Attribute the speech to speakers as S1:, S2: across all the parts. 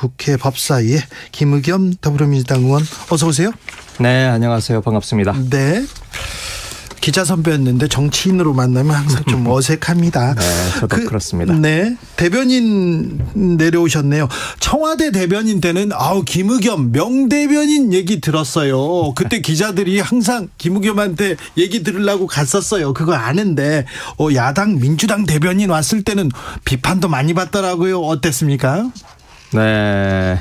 S1: 국회 법사위의 김의겸 더불어민주당 의원, 어서 오세요.
S2: 네, 안녕하세요. 반갑습니다.
S1: 네. 기자 선배였는데 정치인으로 만나면 항상 좀 어색합니다.
S2: 네, 저도 그렇습니다.
S1: 네, 대변인 내려오셨네요. 청와대 대변인 때는 김의겸 명대변인 얘기 들었어요. 그때 기자들이 항상 김의겸한테 얘기 들으려고 갔었어요. 그거 아는데 야당 민주당 대변인 왔을 때는 비판도 많이 받더라고요. 어땠습니까?
S2: 네,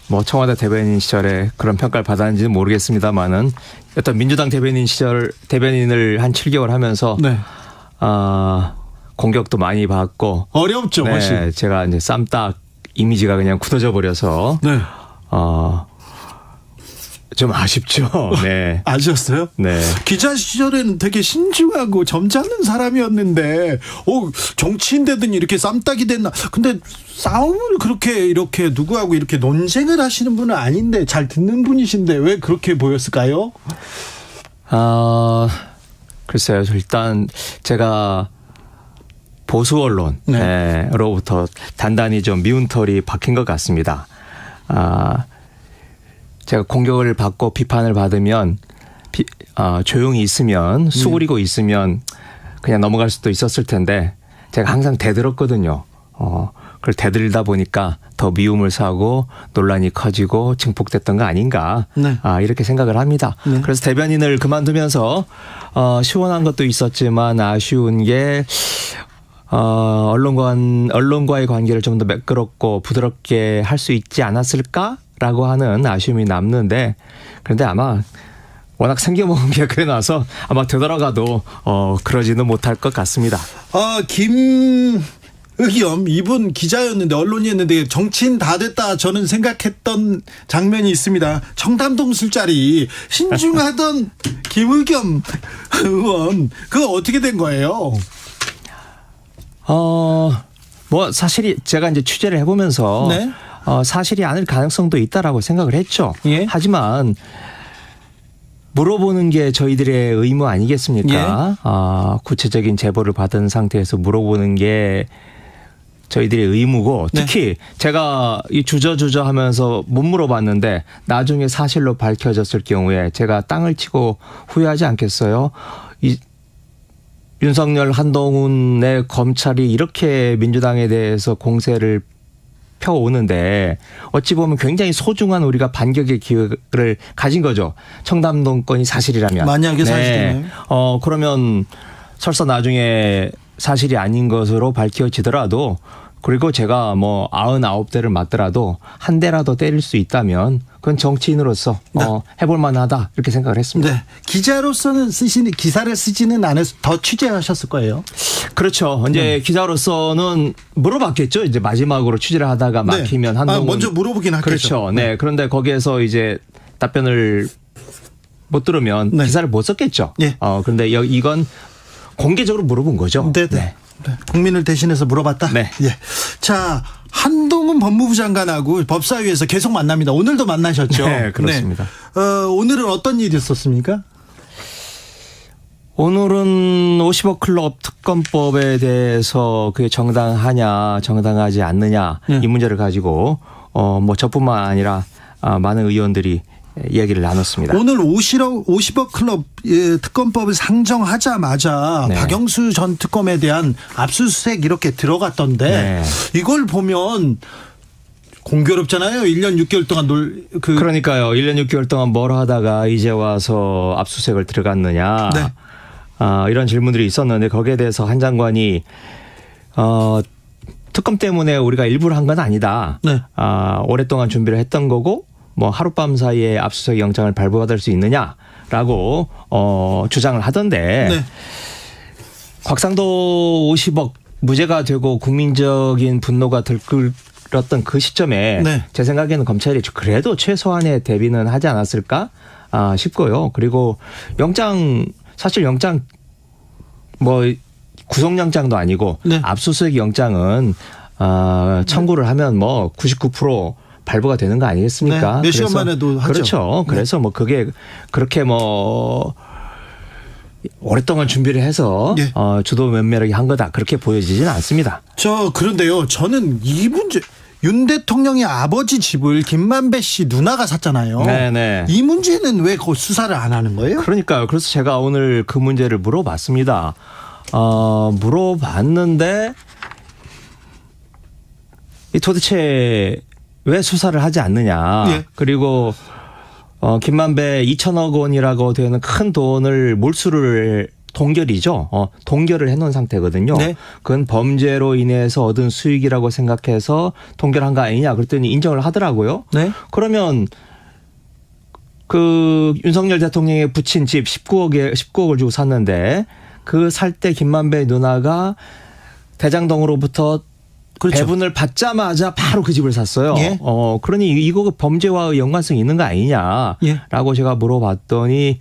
S2: 뭐 청와대 대변인 시절에 그런 평가를 받았는지는 모르겠습니다만은 어떤 민주당 대변인 시절 대변인을 한 7개월 하면서
S1: 네.
S2: 공격도 많이 받고
S1: 어렵죠.
S2: 네,
S1: 훨씬.
S2: 제가 이제 쌈딱 이미지가 그냥 굳어져 버려서
S1: 네.
S2: 좀 아쉽죠. 네.
S1: 아셨어요?
S2: 네.
S1: 기자 시절에는 되게 신중하고 점잖은 사람이었는데, 정치인 되더니 이렇게 쌈딱이 됐나. 근데 싸움을 그렇게 이렇게 누구하고 이렇게 논쟁을 하시는 분은 아닌데, 잘 듣는 분이신데 왜 그렇게 보였을까요?
S2: 글쎄요. 일단 제가 보수 언론으로부터 단단히 좀 미운 털이 박힌 것 같습니다. 제가 공격을 받고 비판을 받으면 조용히 있으면 수그리고 있으면 그냥 넘어갈 수도 있었을 텐데 제가 항상 대들었거든요. 그걸 대들다 보니까 더 미움을 사고 논란이 커지고 증폭됐던 거 아닌가.
S1: 네.
S2: 이렇게 생각을 합니다.
S1: 네.
S2: 그래서 대변인을 그만두면서 시원한 것도 있었지만 아쉬운 게 언론과의 관계를 좀 더 매끄럽고 부드럽게 할 수 있지 않았을까라고 하는 아쉬움이 남는데, 그런데 아마 워낙 생겨먹은 게 그래 놔서 아마 되돌아가도 그러지는 못할 것 같습니다.
S1: 김의겸 이분 기자였는데 언론이었는데 정치인 다 됐다 저는 생각했던 장면이 있습니다. 청담동 술자리 신중하던 김의겸 의원, 그거 어떻게 된 거예요?
S2: 뭐 사실이 제가 이제 취재를 해보면서
S1: 네.
S2: 사실이 아닐 가능성도 있다라고 생각을 했죠.
S1: 예.
S2: 하지만 물어보는 게 저희들의 의무 아니겠습니까? 구체적인 제보를 받은 상태에서 물어보는 게 저희들의 의무고, 특히 제가 이 주저주저 하면서 못 물어봤는데 나중에 사실로 밝혀졌을 경우에 제가 땅을 치고 후회하지 않겠어요? 윤석열, 한동훈의 검찰이 이렇게 민주당에 대해서 공세를 펴오는데 어찌 보면 굉장히 소중한 우리가 반격의 기회를 가진 거죠. 청담동 건이 사실이라면.
S1: 만약에 사실이네.
S2: 그러면 설사 나중에 사실이 아닌 것으로 밝혀지더라도, 그리고 제가 뭐 99대를 맞더라도 한 대라도 때릴 수 있다면 그건 정치인으로서 해볼 만하다 이렇게 생각을 했습니다.
S1: 네. 기자로서는 기사를 쓰지는 않아서 더 취재하셨을 거예요.
S2: 그렇죠. 이제 기자로서는 물어봤겠죠. 이제 마지막으로 취재를 하다가 막히면 한동훈.
S1: 먼저 물어보긴 하겠죠.
S2: 그렇죠. 네. 그런데 거기에서 이제 답변을 못 들으면 기사를 못 썼겠죠.
S1: 네.
S2: 그런데 이건 공개적으로 물어본 거죠.
S1: 네. 국민을 대신해서 물어봤다.
S2: 네.
S1: 예. 자, 한동훈 법무부 장관하고 법사위에서 계속 만납니다. 오늘도 만나셨죠?
S2: 네, 그렇습니다.
S1: 네. 오늘은 어떤 일이 있었습니까?
S2: 오늘은 50억 클럽 특검법에 대해서 그게 정당하냐 정당하지 않느냐 이 문제를 가지고 뭐 저뿐만 아니라 많은 의원들이 이야기를 나눴습니다.
S1: 오늘 50억 클럽 특검법을 상정하자마자 박영수 전 특검에 대한 압수수색 이렇게 들어갔던데 이걸 보면 공교롭잖아요. 1년 6개월 동안
S2: 그러니까요. 1년 6개월 동안 뭘 하다가 이제 와서 압수수색을 들어갔느냐. 이런 질문들이 있었는데 거기에 대해서 한 장관이 특검 때문에 우리가 일부러 한 건 아니다. 오랫동안 준비를 했던 거고 뭐 하룻밤 사이에 압수수색 영장을 발부받을 수 있느냐라고 주장을 하던데 곽상도 50억 무죄가 되고 국민적인 분노가 들끓었던 그 시점에 제 생각에는 검찰이 그래도 최소한의 대비는 하지 않았을까 싶고요. 그리고 사실 영장 뭐 구속영장도 아니고 압수수색 영장은 청구를 하면 뭐 99% 발부가 되는 거 아니겠습니까?
S1: 몇 시간 만에도 하죠.
S2: 그렇죠. 그래서 뭐 그게 그렇게 뭐 오랫동안 준비를 해서 주도 면밀하게 한 거다 그렇게 보여지지는 않습니다.
S1: 그런데요. 저는 이 문제 윤 대통령의 아버지 집을 김만배 씨 누나가 샀잖아요.
S2: 네네.
S1: 이 문제는 왜 그 수사를 안 하는 거예요?
S2: 그러니까요. 그래서 제가 오늘 그 문제를 물어봤습니다. 물어봤는데 도대체 왜 수사를 하지 않느냐.
S1: 예.
S2: 그리고 김만배 2천억 원이라고 되는 큰 돈을 몰수를 동결이죠. 동결을 해놓은 상태거든요.
S1: 네.
S2: 그건 범죄로 인해서 얻은 수익이라고 생각해서 동결한 거 아니냐. 그랬더니 인정을 하더라고요.
S1: 네.
S2: 그러면 그 윤석열 대통령의 부친 집 19억을 주고 샀는데 그 살 때 김만배 누나가 대장동으로부터 그렇죠. 배분을 받자마자 바로 그 집을 샀어요.
S1: 예.
S2: 그러니 이거 범죄와 연관성이 있는 거 아니냐라고
S1: 예.
S2: 제가 물어봤더니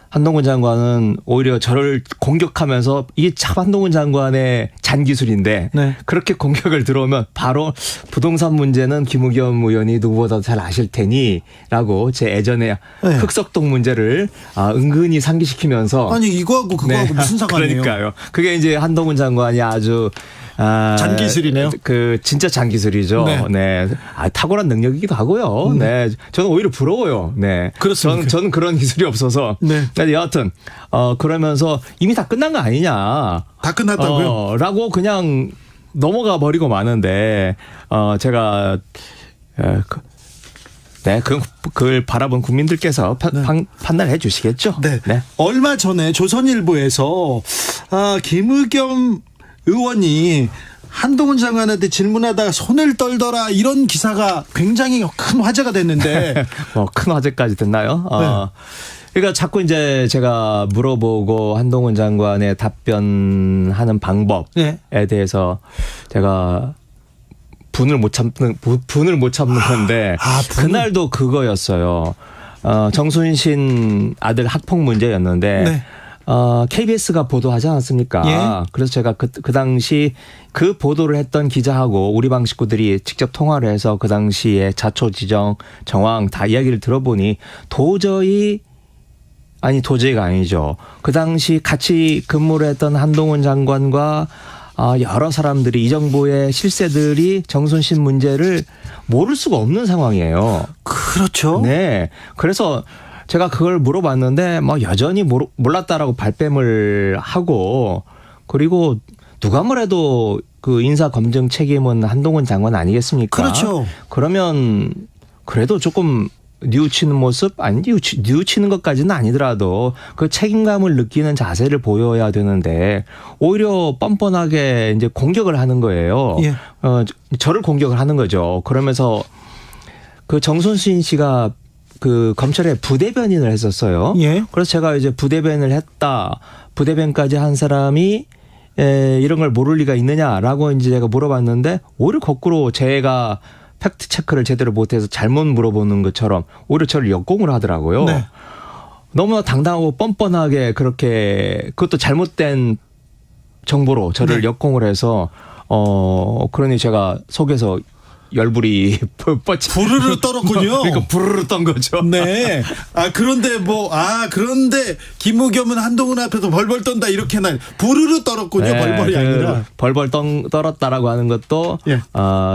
S2: 한동훈 장관은 오히려 저를 공격하면서 이게 참 한동훈 장관의 잔기술인데
S1: 네.
S2: 그렇게 공격을 들어오면 바로 부동산 문제는 김우겸 의원이 누구보다 잘 아실 테니라고 제 예전에
S1: 네.
S2: 흑석동 문제를 은근히 상기시키면서
S1: 아니 이거하고 그거하고 무슨 상관이에요?
S2: 그러니까요. 그게 이제 한동훈 장관이 아주
S1: 잔기술이네요.
S2: 그 진짜 잔기술이죠.
S1: 네.
S2: 네. 탁월한 능력이기도 하고요. 네. 저는 오히려 부러워요. 네.
S1: 그렇습니까?
S2: 저는 그런 기술이 없어서.
S1: 네.
S2: 근데 여하튼 그러면서 이미 다 끝난 거 아니냐.
S1: 다 끝났다고요?
S2: 라고 그냥 넘어가 버리고 마는데 제가 그걸 바라본 국민들께서 판단해 주시겠죠.
S1: 네.
S2: 네.
S1: 얼마 전에 조선일보에서 김의겸 의원이 한동훈 장관한테 질문하다가 손을 떨더라 이런 기사가 굉장히 큰 화제가 됐는데
S2: 큰 화제까지 됐나요?
S1: 네.
S2: 그러니까 자꾸 이제 제가 물어보고 한동훈 장관의 답변하는 방법에 대해서 제가 분을 못 참는 건데 그날도 그거였어요. 정순신 아들 학폭 문제였는데.
S1: 네.
S2: KBS가 보도하지 않았습니까?
S1: 예.
S2: 그래서 제가 그 당시 그 보도를 했던 기자하고 우리 방 식구들이 직접 통화를 해서 그 당시에 자초지정 정황 다 이야기를 들어보니 도저히가 아니죠. 그 당시 같이 근무를 했던 한동훈 장관과 여러 사람들이 이 정부의 실세들이 정순신 문제를 모를 수가 없는 상황이에요.
S1: 그렇죠.
S2: 네. 그래서 제가 그걸 물어봤는데 여전히 몰랐다라고 발뺌을 하고 그리고 누가 뭐래도 그 인사 검증 책임은 한동훈 장관 아니겠습니까?
S1: 그렇죠.
S2: 그러면 그래도 조금 뉘우치는 모습 뉘우치는 것까지는 아니더라도 그 책임감을 느끼는 자세를 보여야 되는데 오히려 뻔뻔하게 이제 공격을 하는 거예요.
S1: 예.
S2: 저를 공격을 하는 거죠. 그러면서 그 정순신 씨가 그 검찰에 부대변인을 했었어요.
S1: 예.
S2: 그래서 제가 이제 부대변을 했다. 부대변까지 한 사람이 이런 걸 모를 리가 있느냐라고 이제 제가 물어봤는데 오히려 거꾸로 제가 팩트 체크를 제대로 못해서 잘못 물어보는 것처럼 오히려 저를 역공을 하더라고요.
S1: 네.
S2: 너무나 당당하고 뻔뻔하게 그렇게 그것도 잘못된 정보로 저를
S1: 네.
S2: 역공을 해서 그러니 제가 속에서 열불이 뻗치.
S1: 부르르 떨었군요.
S2: 그러니까 부르르 떤 거죠.
S1: 네. 그런데 김우겸은 한동훈 앞에서 벌벌 떤다 이렇게는 부르르 떨었군요.
S2: 네,
S1: 벌벌이 아니라.
S2: 벌벌 떨었다라고 하는 것도
S1: 예.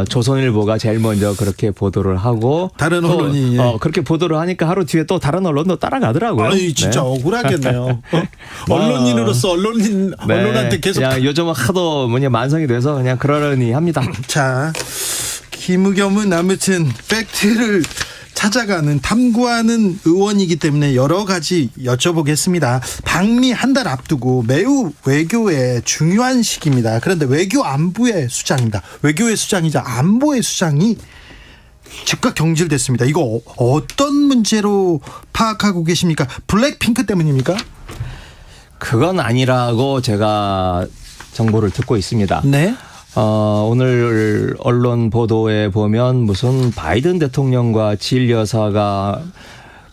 S2: 조선일보가 제일 먼저 그렇게 보도를 하고
S1: 다른
S2: 또,
S1: 언론이
S2: 그렇게 보도를 하니까 하루 뒤에 또 다른 언론도 따라가더라고요.
S1: 아니 진짜
S2: 네.
S1: 억울하겠네요. 언론인으로서 언론한테 계속
S2: 요즘은 하도 만성이 돼서 그냥 그러려니 합니다.
S1: 자. 김우겸은 아무튼 팩트를 찾아가는 탐구하는 의원이기 때문에 여러 가지 여쭤보겠습니다. 방미 한 달 앞두고 매우 외교에 중요한 시기입니다. 그런데 외교 안보의 수장입니다. 외교의 수장이자 안보의 수장이 즉각 경질됐습니다. 이거 어떤 문제로 파악하고 계십니까? 블랙핑크 때문입니까?
S2: 그건 아니라고 제가 정보를 듣고 있습니다.
S1: 네.
S2: 오늘 언론 보도에 보면 무슨 바이든 대통령과 질 여사가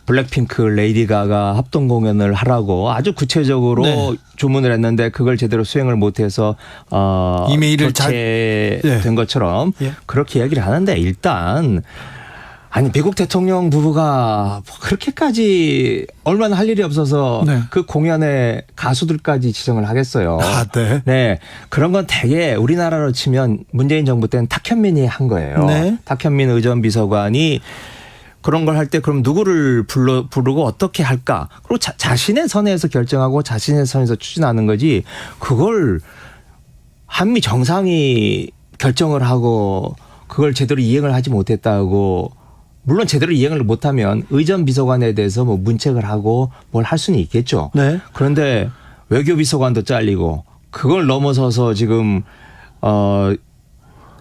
S2: 블랙핑크 레이디 가가 합동 공연을 하라고 아주 구체적으로 주문을 했는데 그걸 제대로 수행을 못해서
S1: 이메일을
S2: 교체된 것처럼 그렇게 이야기를 하는데 일단 아니 미국 대통령 부부가 그렇게까지 얼마나 할 일이 없어서
S1: 네.
S2: 그 공연에 가수들까지 지정을 하겠어요.
S1: 아, 네.
S2: 네. 그런 건 되게 우리나라로 치면 문재인 정부 때는 탁현민이 한 거예요.
S1: 네.
S2: 탁현민 의전비서관이 그런 걸 할 때 그럼 누구를 부르고 어떻게 할까? 그리고 자신의 선에서 결정하고 자신의 선에서 추진하는 거지 그걸 한미 정상이 결정을 하고 그걸 제대로 이행을 하지 못했다고 물론 제대로 이행을 못하면 의전비서관에 대해서 뭐 문책을 하고 뭘 할 수는 있겠죠.
S1: 네.
S2: 그런데 외교비서관도 잘리고 그걸 넘어서서 지금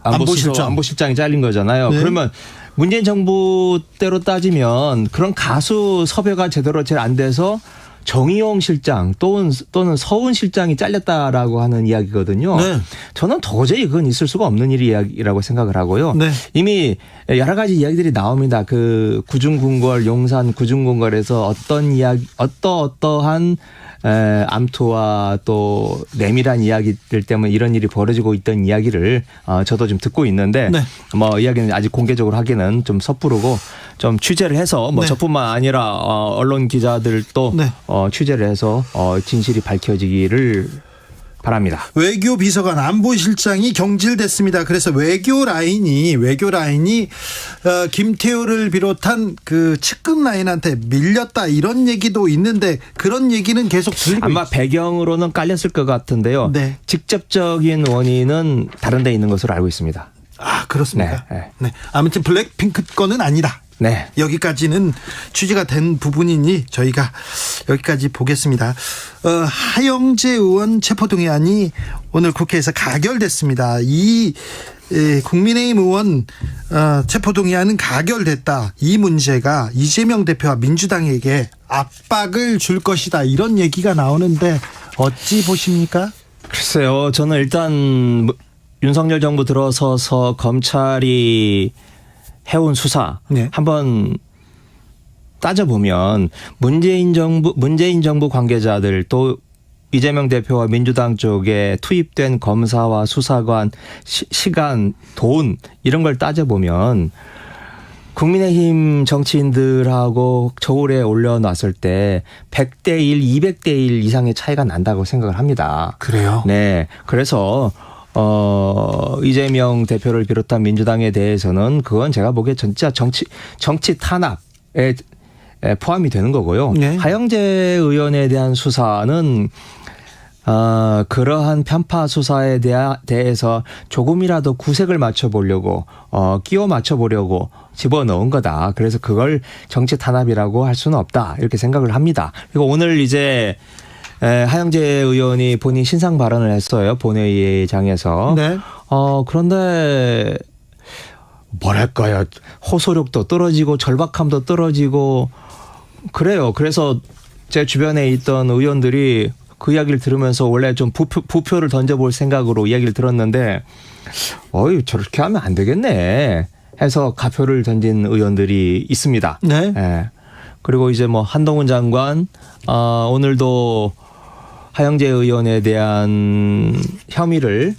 S2: 안보실장이 잘린 거잖아요.
S1: 네.
S2: 그러면 문재인 정부 때로 따지면 그런 가수 섭외가 제대로 잘 안 돼서 정의용 실장 또는 서훈 실장이 잘렸다라고 하는 이야기거든요.
S1: 네.
S2: 저는 도저히 그건 있을 수가 없는 일이라고 생각을 하고요.
S1: 네.
S2: 이미 여러 가지 이야기들이 나옵니다. 그 구중궁궐, 용산 구중궁궐에서 어떠한 암투와 또 내밀한 이야기들 때문에 이런 일이 벌어지고 있던 이야기를 저도 좀 듣고 있는데
S1: 네.
S2: 뭐 이야기는 아직 공개적으로 하기는 좀 섣부르고 좀 취재를 해서 뭐
S1: 네.
S2: 저뿐만 아니라 언론 기자들도
S1: 네.
S2: 취재를 해서 진실이 밝혀지기를 바랍니다.
S1: 외교비서관 안보실장이 경질됐습니다. 그래서 외교 라인이 김태우를 비롯한 그 측근 라인한테 밀렸다 이런 얘기도 있는데 그런 얘기는 계속 들리고
S2: 아마 배경으로는 깔렸을 것 같은데요.
S1: 네.
S2: 직접적인 원인은 다른 데 있는 것으로 알고 있습니다.
S1: 아, 그렇습니까?
S2: 네.
S1: 네. 아무튼 블랙핑크 건은 아니다.
S2: 네.
S1: 여기까지는 취재가 된 부분이니 저희가 여기까지 보겠습니다. 하영재 의원 체포동의안이 오늘 국회에서 가결됐습니다. 국민의힘 의원 체포동의안은 가결됐다. 이 문제가 이재명 대표와 민주당에게 압박을 줄 것이다. 이런 얘기가 나오는데 어찌 보십니까?
S2: 글쎄요. 저는 일단 윤석열 정부 들어서서 검찰이 해온 수사
S1: 네.
S2: 한번 따져보면 문재인 정부 관계자들 또 이재명 대표와 민주당 쪽에 투입된 검사와 수사관 시간, 돈 이런 걸 따져보면 국민의힘 정치인들하고 저울에 올려놨을 때 100대 1, 200대 1 이상의 차이가 난다고 생각을 합니다.
S1: 그래요?
S2: 네. 그래서 이재명 대표를 비롯한 민주당에 대해서는 그건 제가 보기에 진짜 정치 탄압에 포함이 되는 거고요.
S1: 네.
S2: 하영재 의원에 대한 수사는 그러한 편파 수사에 대해서 조금이라도 구색을 맞춰보려고 끼워 맞춰보려고 집어넣은 거다. 그래서 그걸 정치 탄압이라고 할 수는 없다. 이렇게 생각을 합니다. 그리고 오늘 이제 하영재 의원이 본인 신상 발언을 했어요. 본회의장에서.
S1: 네.
S2: 그런데 뭐랄까요. 호소력도 떨어지고 절박함도 떨어지고 그래요. 그래서 제 주변에 있던 의원들이 그 이야기를 들으면서 원래 좀 부표를 던져볼 생각으로 이야기를 들었는데 저렇게 하면 안 되겠네 해서 가표를 던진 의원들이 있습니다.
S1: 네.
S2: 예. 그리고 이제 뭐 한동훈 장관 오늘도 하영재 의원에 대한 혐의를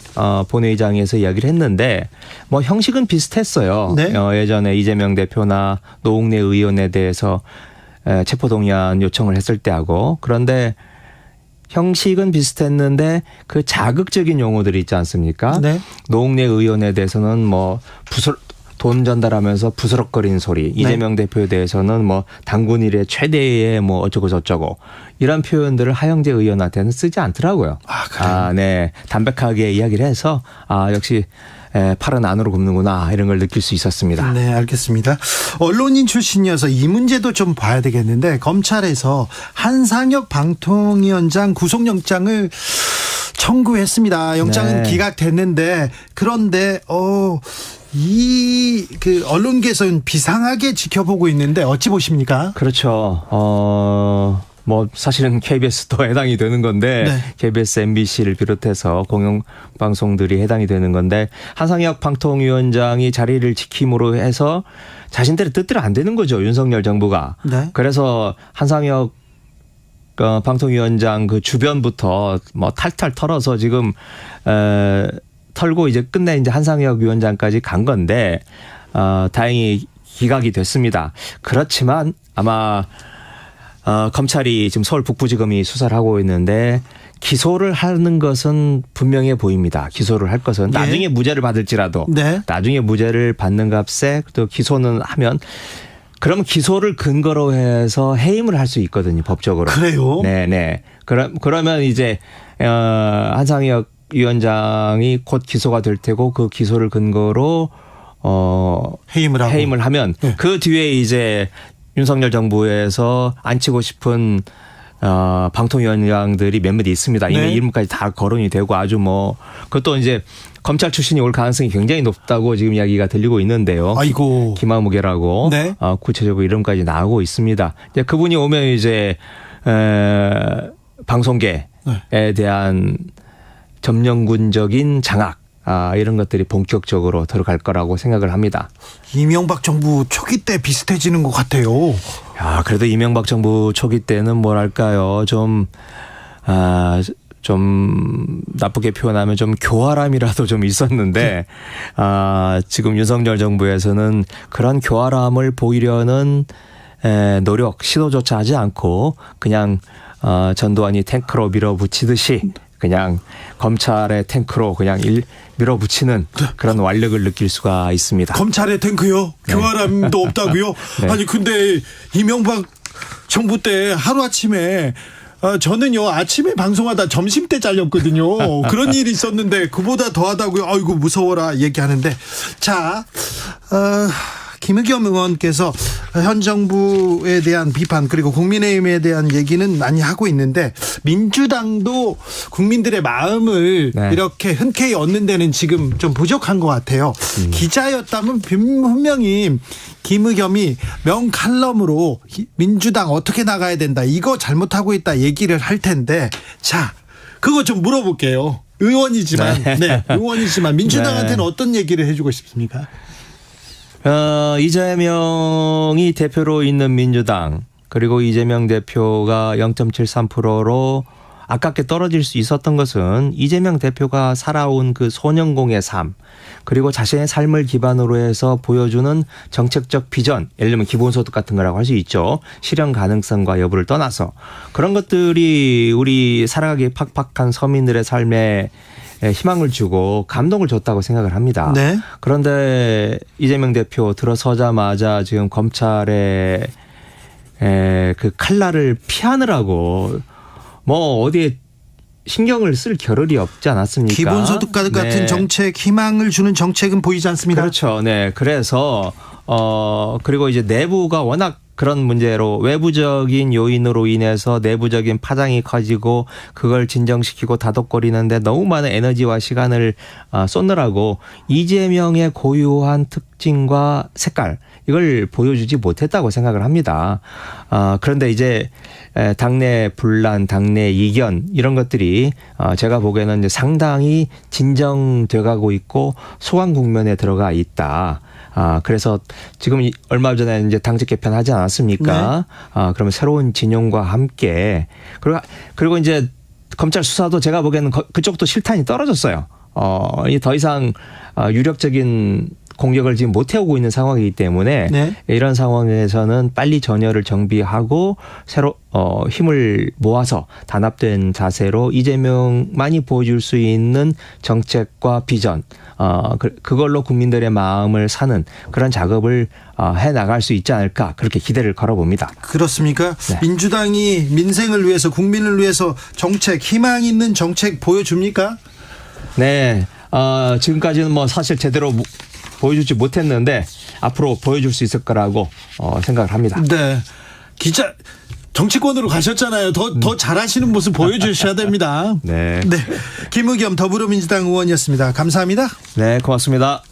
S2: 본회의장에서 이야기를 했는데 뭐 형식은 비슷했어요.
S1: 네.
S2: 예전에 이재명 대표나 노웅래 의원에 대해서 체포동의안 요청을 했을 때하고 그런데 형식은 비슷했는데 그 자극적인 용어들이 있지 않습니까?
S1: 네.
S2: 노웅래 의원에 대해서는 뭐 돈 전달하면서 부스럭거리는 소리. 이재명 대표에 대해서는 뭐 당군 이래 최대의 뭐 어쩌고 저쩌고 이런 표현들을 하영재 의원한테는 쓰지 않더라고요.
S1: 아, 그래요?
S2: 네. 담백하게 이야기를 해서 역시 팔은 안으로 굽는구나 이런 걸 느낄 수 있었습니다.
S1: 네, 알겠습니다. 언론인 출신이어서 이 문제도 좀 봐야 되겠는데 검찰에서 한상혁 방통위원장 구속영장을 청구했습니다. 영장은
S2: 네.
S1: 기각됐는데 그런데 그 언론계에서는 비상하게 지켜보고 있는데 어찌 보십니까?
S2: 그렇죠. 뭐 사실은 KBS도 해당이 되는 건데
S1: 네.
S2: KBS, MBC를 비롯해서 공영방송들이 해당이 되는 건데 한상혁 방통위원장이 자리를 지킴으로 해서 자신들의 뜻대로 안 되는 거죠. 윤석열 정부가.
S1: 네.
S2: 그래서 한상혁 방통위원장 그 주변부터 뭐 탈탈 털어서 지금 털고 이제 끝내 이제 한상혁 위원장까지 간 건데 다행히 기각이 됐습니다. 그렇지만 아마 검찰이 지금 서울 북부지검이 수사를 하고 있는데 기소를 하는 것은 분명해 보입니다. 기소를 할 것은
S1: 네.
S2: 나중에 무죄를 받을지라도
S1: 네.
S2: 나중에 무죄를 받는 값에 또 기소는 하면 그러면 기소를 근거로 해서 해임을 할 수 있거든요. 법적으로.
S1: 그래요?
S2: 네네. 그러면 이제 한상혁 위원장이 곧 기소가 될 테고 그 기소를 근거로 해임을 하면
S1: 네.
S2: 그 뒤에 이제 윤석열 정부에서 앉히고 싶은 방통위원장들이 몇몇 있습니다. 이미
S1: 네.
S2: 이름까지 다 거론이 되고 아주 그것도 이제 검찰 출신이 올 가능성이 굉장히 높다고 지금 이야기가 들리고 있는데요.
S1: 아이고.
S2: 김하무개라고
S1: 네.
S2: 구체적으로 이름까지 나오고 있습니다. 이제 그분이 오면 이제 방송계에 대한 점령군적인 장악 이런 것들이 본격적으로 들어갈 거라고 생각을 합니다.
S1: 이명박 정부 초기 때 비슷해지는 것 같아요.
S2: 야, 그래도 이명박 정부 초기 때는 뭐랄까요, 좀 나쁘게 표현하면 좀 교활함이라도 좀 있었는데, 지금 윤석열 정부에서는 그런 교활함을 보이려는 노력, 시도조차 하지 않고 그냥 전두환이 탱크로 밀어붙이듯이 그냥 검찰의 탱크로 그냥 밀어붙이는 그런 완력을 느낄 수가 있습니다.
S1: 검찰의 탱크요? 교활함도 없다고요?
S2: 네.
S1: 아니 근데 이명박 정부 때 하루아침에 저는요 아침에 방송하다 점심 때 잘렸거든요. 그런 일이 있었는데 그보다 더하다고요. 아이고 무서워라 얘기하는데 자 김의겸 의원께서 현 정부에 대한 비판 그리고 국민의힘에 대한 얘기는 많이 하고 있는데 민주당도 국민들의 마음을
S2: 네.
S1: 이렇게 흔쾌히 얻는 데는 지금 좀 부족한 것 같아요. 기자였다면 분명히 김의겸이 명칼럼으로 민주당 어떻게 나가야 된다 이거 잘못하고 있다 얘기를 할 텐데 자 그거 좀 물어볼게요. 의원이지만 의원이지만 민주당한테는 어떤 얘기를 해주고 싶습니까?
S2: 이재명이 대표로 있는 민주당 그리고 이재명 대표가 0.73%로 아깝게 떨어질 수 있었던 것은 이재명 대표가 살아온 그 소년공의 삶 그리고 자신의 삶을 기반으로 해서 보여주는 정책적 비전 예를 들면 기본소득 같은 거라고 할 수 있죠. 실현 가능성과 여부를 떠나서 그런 것들이 우리 살아가기 팍팍한 서민들의 삶에 희망을 주고 감동을 줬다고 생각을 합니다.
S1: 네.
S2: 그런데 이재명 대표 들어서자마자 지금 검찰의 그 칼날을 피하느라고 어디에 신경을 쓸 겨를이 없지 않았습니까?
S1: 기본소득 같은 정책, 희망을 주는 정책은 보이지 않습니다.
S2: 그렇죠. 네. 그래서 그리고 이제 내부가 워낙 그런 문제로 외부적인 요인으로 인해서 내부적인 파장이 커지고 그걸 진정시키고 다독거리는데 너무 많은 에너지와 시간을 쏟느라고 이재명의 고유한 특징과 색깔 이걸 보여주지 못했다고 생각을 합니다. 그런데 이제 당내 분란, 당내 이견 이런 것들이 제가 보기에는 이제 상당히 진정돼 가고 있고 소강 국면에 들어가 있다. 그래서 지금 얼마 전에 이제 당직 개편하지 않았습니까? 네. 그러면 새로운 진영과 함께 그리고 이제 검찰 수사도 제가 보기에는 그쪽도 실탄이 떨어졌어요. 더 이상 유력적인 공격을 지금 못 해오고 있는 상황이기 때문에 네. 이런 상황에서는 빨리 전열을 정비하고 새로 힘을 모아서 단합된 자세로 이재명만이 보여줄 수 있는 정책과 비전 그걸로 국민들의 마음을 사는 그런 작업을 해나갈 수 있지 않을까 그렇게 기대를 걸어봅니다.
S1: 그렇습니까?
S2: 네.
S1: 민주당이 민생을 위해서 국민을 위해서 정책 희망 있는 정책 보여줍니까?
S2: 네. 지금까지는 사실 제대로 보여주지 못했는데 앞으로 보여줄 수 있을 거라고 생각을 합니다.
S1: 네. 기자 정치권으로 가셨잖아요. 더 잘하시는 모습 보여주셔야 됩니다.
S2: 네.
S1: 네. 김의겸 더불어민주당 의원이었습니다. 감사합니다.
S2: 네, 고맙습니다.